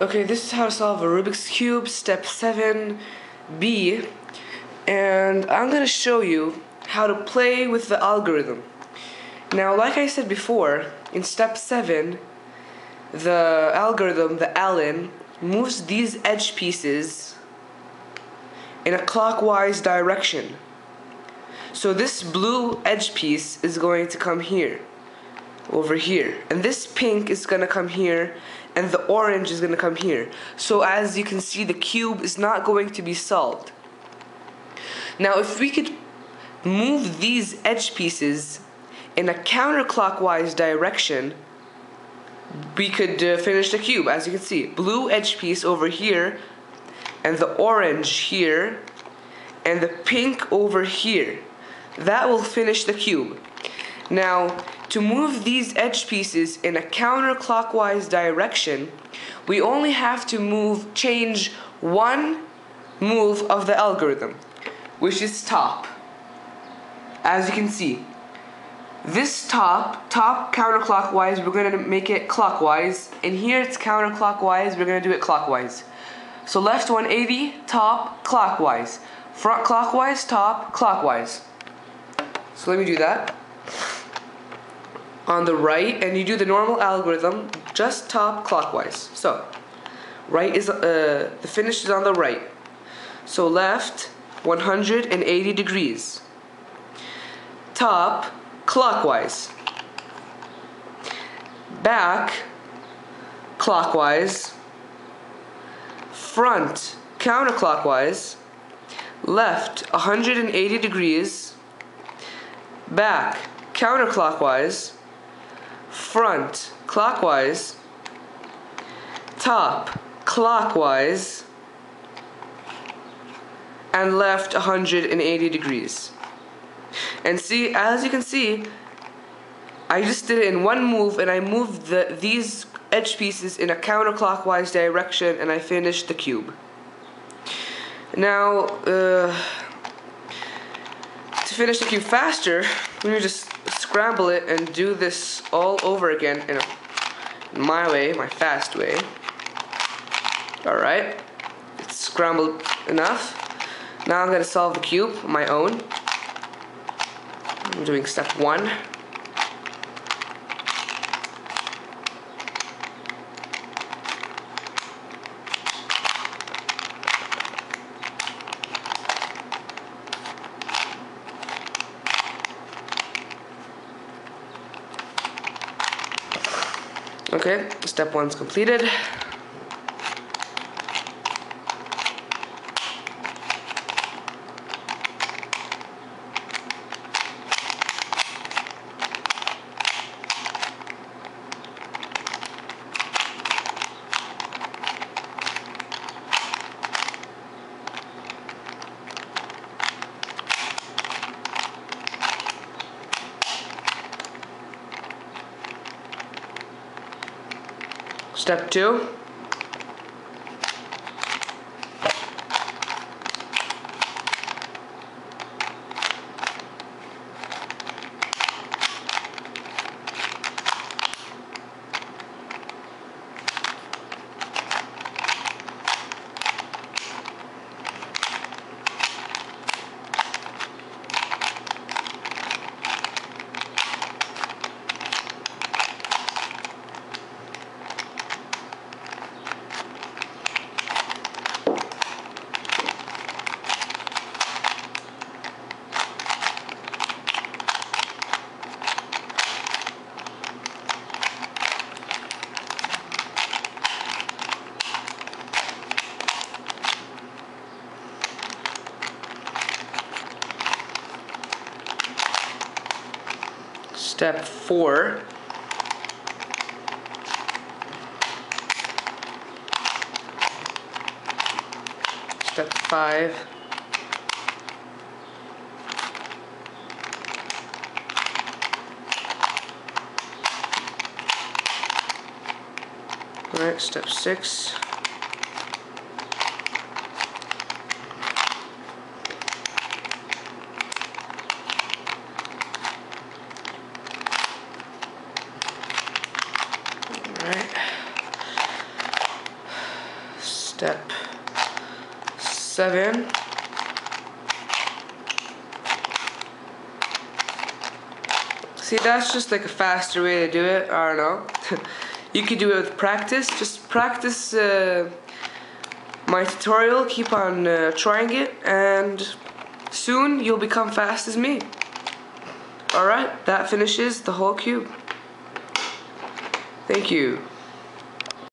Okay, this is how to solve a Rubik's Cube, step 7B, and I'm going to show you how to play with the algorithm. Now, like I said before, in step 7, the algorithm, the Allen, moves these edge pieces in a clockwise direction. So this blue edge piece is going to come here, over here, and this pink is going to come here, and the orange is going to come here. So as you can see, the cube is not going to be solved. Now if we could move these edge pieces in a counterclockwise direction, we could finish the cube. As you can see, blue edge piece over here, and the orange here, and the pink over here. That will finish the cube. Now, to move these edge pieces in a counterclockwise direction, we only have to change one move of the algorithm, which is top. As you can see, this top counterclockwise, we're going to make it clockwise, and here it's counterclockwise, we're going to do it clockwise. So left 180, top clockwise, front clockwise, top clockwise. So let me do that. On the right, and you do the normal algorithm, just top clockwise. So right is the finish is on the right. So left 180 degrees. Top clockwise. Back clockwise. Front counterclockwise. Left 180 degrees. Back counterclockwise. Front clockwise, top clockwise, and left 180 degrees. And see, as you can see, I just did it in one move, and I moved these edge pieces in a counterclockwise direction, and I finished the cube. Now, to finish the cube faster, we just scramble it and do this all over again in my way, my fast way. Alright, it's scrambled enough. Now I'm going to solve the cube on my own. I'm doing step 1. Okay, step 1's completed. Step 2. Step 4. Step 5. Alright, step 6. Step 7. See, that's just like a faster way to do it. I don't know. You could do it with practice. Just practice my tutorial. Keep on trying it, and soon you'll become fast as me. Alright, that finishes the whole cube. Thank you.